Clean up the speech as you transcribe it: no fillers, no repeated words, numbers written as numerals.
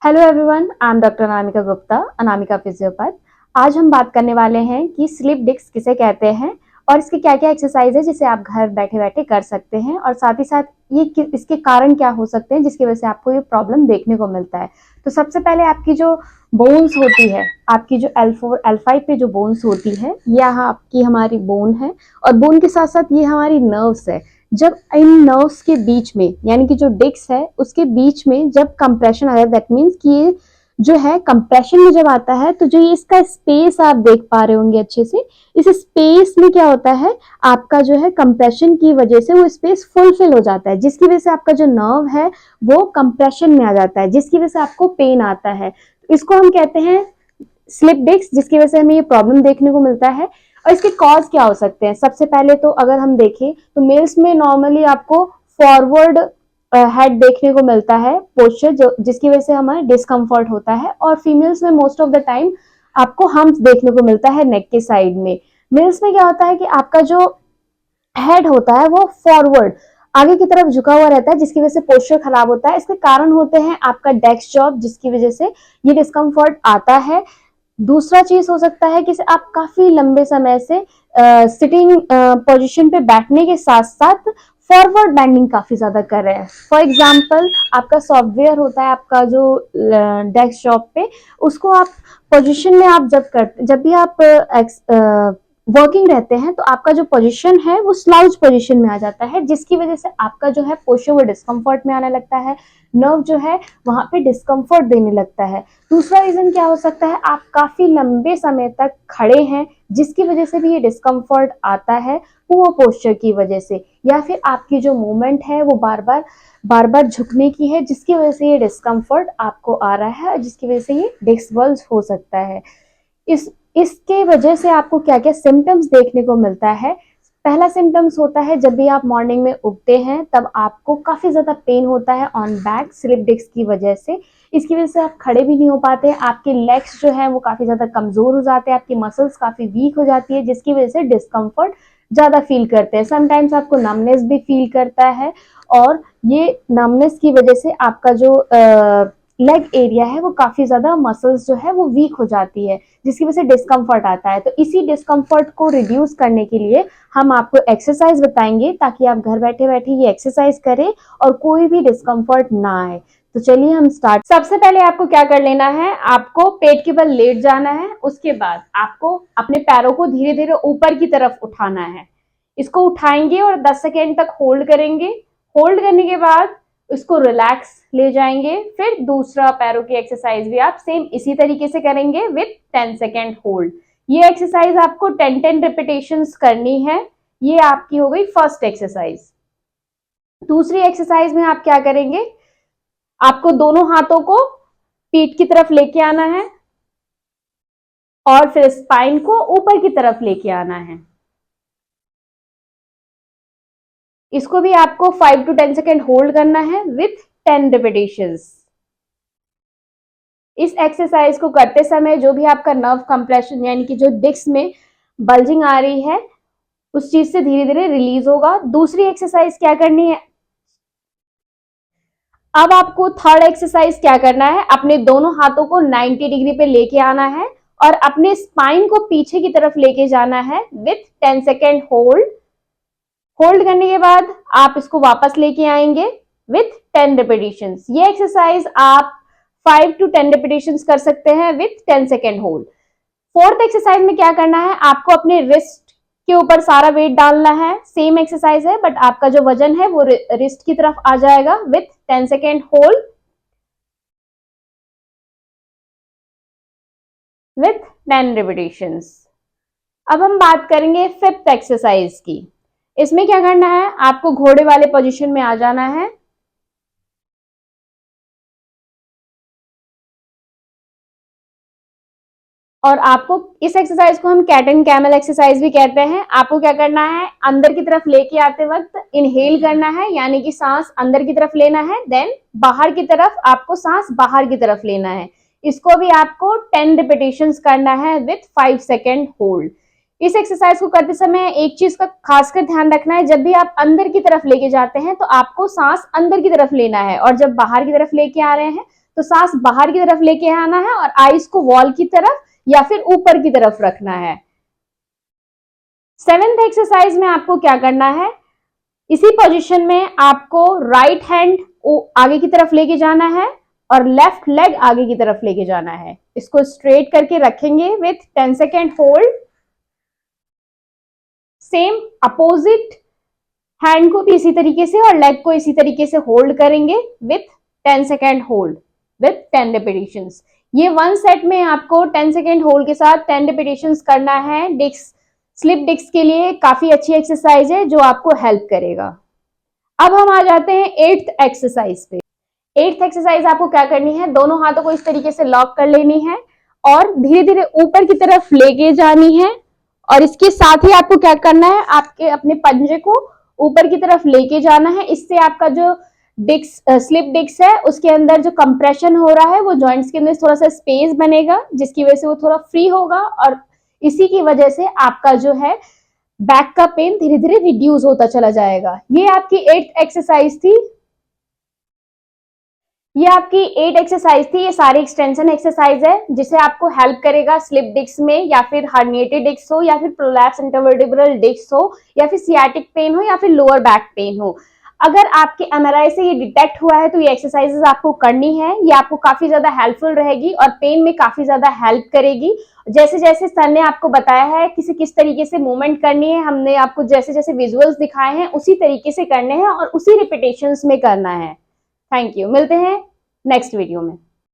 Hello everyone, I am doctor Anamika Gupta, Anamika physiopath. आज हम बात करने वाले हैं कि स्लिप डिस्क किसे कहते हैं और इसके क्या-क्या एक्सरसाइज है जिसे आप घर बैठे-बैठे कर सकते हैं और साथ ही साथ इसके कारण क्या हो सकते हैं जिसकी वजह से आपको ये प्रॉब्लम देखने को मिलता है। तो सबसे पहले आपकी जो बोन्स होती है, आपकी जो L4, L5 पे जो बोन्स होती है, यह आपकी हमारी बोन है और बोन के साथ-साथ ये हमारी नर्व्स है। जब इन नर्व्स के बीच में यानी कि जो डिस्क है उसके बीच में जब कंप्रेशन आ जाता है, दैट मीन्स कि ये जो है कंप्रेशन में जब आता है तो जो ये इसका स्पेस आप देख पा रहे होंगे अच्छे से, इस स्पेस में क्या होता है, आपका जो है कंप्रेशन की वजह से वो स्पेस फुलफिल हो जाता है, जिसकी वजह से आपका जो नर्व है वो कंप्रेशन में आ जाता है, जिसकी वजह से आपको पेन आता है। इसको हम कहते हैं स्लिप डिस्क, जिसकी वजह से हमें ये प्रॉब्लम देखने को मिलता है। और इसके कॉज क्या हो सकते हैं? सबसे पहले तो अगर हम देखें तो मेल्स में नॉर्मली आपको फॉरवर्ड हेड देखने को मिलता है, पोस्चर, जो जिसकी वजह से हमें डिस्कम्फर्ट होता है। और फीमेल्स में मोस्ट ऑफ द टाइम आपको हम्प देखने को मिलता है नेक के साइड में। मेल्स में क्या होता है कि आपका जो हेड होता है वो फॉरवर्ड आगे की तरफ झुका हुआ रहता है, जिसकी वजह से पोस्चर खराब होता है। इसके कारण होते हैं आपका डेस्क जॉब, जिसकी वजह से ये डिस्कम्फर्ट आता है। दूसरा चीज हो सकता है कि आप काफी लंबे समय से सिटिंग पोजीशन पे बैठने के साथ साथ फॉरवर्ड बेंडिंग काफी ज्यादा कर रहे हैं। फॉर एग्जांपल, आपका सॉफ्टवेयर होता है आपका जो डेस्कटॉप पे, उसको आप पोजीशन में आप जब भी आप वर्किंग रहते हैं तो आपका जो पोजीशन है वो स्लाउच पोजीशन में आ जाता है, जिसकी वजह से आपका जो है पोस्चर वो डिस्कम्फर्ट में आने लगता है, नर्व जो है वहां पे डिस्कम्फर्ट देने लगता है। दूसरा रीजन क्या हो सकता है, आप काफी लंबे समय तक खड़े हैं, जिसकी वजह से भी ये डिस्कम्फर्ट आता है, वो पोस्चर की वजह से। या फिर आपकी जो मूवमेंट है वो बार बार झुकने की है, जिसकी वजह से ये डिस्कम्फर्ट आपको आ रहा है, जिसकी वजह से ये डिस्क बल्ज हो सकता है। इसके वजह से आपको क्या क्या सिम्टम्स देखने को मिलता है? पहला सिम्टम्स होता है जब भी आप मॉर्निंग में उठते हैं तब आपको काफी ज्यादा पेन होता है ऑन बैक, स्लिप डिस्क की वजह से। इसकी वजह से आप खड़े भी नहीं हो पाते, आपके लेग्स जो है वो काफी ज्यादा कमजोर हो जाते हैं, आपकी मसल्स काफी वीक हो जाती है, जिसकी वजह से डिस्कम्फर्ट ज्यादा फील करते हैं। समटाइम्स आपको नमनेस भी फील करता है और ये नमनेस की वजह से आपका जो लेग एरिया है वो काफी ज्यादा मसल्स जो है वो वीक हो जाती है, जिसकी वजह से डिस्कम्फर्ट आता है। तो इसी डिस्कम्फर्ट को रिड्यूस करने के लिए हम आपको एक्सरसाइज बताएंगे ताकि आप घर बैठे बैठे ये एक्सरसाइज करें और कोई भी डिस्कम्फर्ट ना आए। तो चलिए हम स्टार्ट। सबसे पहले आपको क्या कर लेना है, आपको पेट के बल लेट जाना है। उसके बाद आपको अपने पैरों को धीरे धीरे ऊपर की तरफ उठाना है। इसको उठाएंगे और 10 सेकेंड तक होल्ड करेंगे। होल्ड करने के बाद इसको रिलैक्स ले जाएंगे। फिर दूसरा पैरों की एक्सरसाइज भी आप सेम इसी तरीके से करेंगे विथ 10 सेकेंड होल्ड। ये एक्सरसाइज आपको 10 रिपीटेशंस करनी है। ये आपकी हो गई फर्स्ट एक्सरसाइज। दूसरी एक्सरसाइज में आप क्या करेंगे, आपको दोनों हाथों को पीठ की तरफ लेके आना है और फिर स्पाइन को ऊपर की तरफ लेके आना है। इसको भी आपको 5 to 10 सेकेंड होल्ड करना है विथ 10 रिपीटेशंस। इस एक्सरसाइज को करते समय जो भी आपका नर्व कंप्रेशन यानी कि जो डिस्क में बल्जिंग आ रही है उस चीज से धीरे धीरे रिलीज होगा। दूसरी एक्सरसाइज क्या करनी है, अब आपको थर्ड एक्सरसाइज क्या करना है, अपने दोनों हाथों को 90 डिग्री पे लेके आना है और अपने स्पाइन को पीछे की तरफ लेके जाना है विथ 10 सेकेंड होल्ड। होल्ड करने के बाद आप इसको वापस लेके आएंगे विथ 10 रिपीटेशंस। ये एक्सरसाइज आप 5 to 10 रिपीटेशंस कर सकते हैं with 10 second hold. Fourth exercise में क्या करना है, आपको अपने रिस्ट के ऊपर सारा वेट डालना है। सेम एक्सरसाइज है बट आपका जो वजन है वो रिस्ट की तरफ आ जाएगा with 10 second hold with 10 repetitions. अब हम बात करेंगे फिफ्थ एक्सरसाइज की। इसमें क्या करना है, आपको घोड़े वाले पोजीशन में आ जाना है और आपको इस एक्सरसाइज को हम कैट एंड कैमल एक्सरसाइज भी कहते हैं। आपको क्या करना है, अंदर की तरफ लेके आते वक्त इनहेल करना है, यानी कि सांस अंदर की तरफ लेना है, देन बाहर की तरफ आपको सांस बाहर की तरफ लेना है। इसको भी आपको 10 रिपीटेशंस करना है विथ 5 सेकेंड होल्ड। इस एक्सरसाइज को करते समय एक चीज का खासकर ध्यान रखना है, जब भी आप अंदर की तरफ लेके जाते हैं तो आपको सांस अंदर की तरफ लेना है और जब बाहर की तरफ लेके आ रहे हैं तो सांस बाहर की तरफ लेके आना है और आईज को वॉल की तरफ या फिर ऊपर की तरफ रखना है। 7th एक्सरसाइज में आपको क्या करना है, इसी पोजीशन में आपको राइट हैंड आगे की तरफ लेके जाना है और लेफ्ट लेग आगे की तरफ लेके जाना है। इसको स्ट्रेट करके रखेंगे with 10 second hold. Same opposite hand को भी इसी तरीके से और लेग को इसी तरीके से होल्ड करेंगे with 10 second hold with 10 repetitions. ये 1 सेट में आपको 10 सेकेंड होल्ड के साथ 10 रिपीटेशंस करना है। डिस्क स्लिप डिस्क के लिए काफी अच्छी एक्सरसाइज है जो आपको हेल्प करेगा। अब हम आ जाते हैं 8th एक्सरसाइज पे। 8th एक्सरसाइज आपको क्या करनी है, दोनों हाथों को इस तरीके से लॉक कर लेनी है और धीरे धीरे ऊपर की तरफ लेके जानी है। और इसके साथ ही आपको क्या करना है, आपके अपने पंजे को ऊपर की तरफ लेके जाना है। इससे आपका जो डिस्क स्लिप डिस्क है उसके अंदर जो कंप्रेशन हो रहा है वो जॉइंट्स के अंदर थोड़ा सा स्पेस बनेगा, जिसकी वजह से वो थोड़ा फ्री होगा और इसी की वजह से आपका जो है बैक का पेन धीरे धीरे रिड्यूस होता चला जाएगा। ये आपकी 8th एक्सरसाइज थी। ये आपकी 8 एक्सरसाइज थी। ये सारी एक्सटेंशन एक्सरसाइज है जिसे आपको हेल्प करेगा स्लिप डिस्क में, या फिर हर्निएटेड डिस्क हो, या फिर प्रोलैप्स इंटरवर्टिब्रल डिस्क हो, या फिर सियाटिक पेन हो, या फिर लोअर बैक पेन हो। अगर आपके एमआरआई से ये डिटेक्ट हुआ है तो ये एक्सरसाइजेस आपको करनी है। ये आपको काफी ज्यादा हेल्पफुल रहेगी और पेन में काफी ज्यादा हेल्प करेगी। जैसे जैसे सर ने आपको बताया है किस तरीके से मूवमेंट करनी है, हमने आपको जैसे जैसे विजुअल्स दिखाए हैं उसी तरीके से करने हैं और उसी रिपीटेशंस में करना है। Thank you. मिलते हैं नेक्स्ट वीडियो में।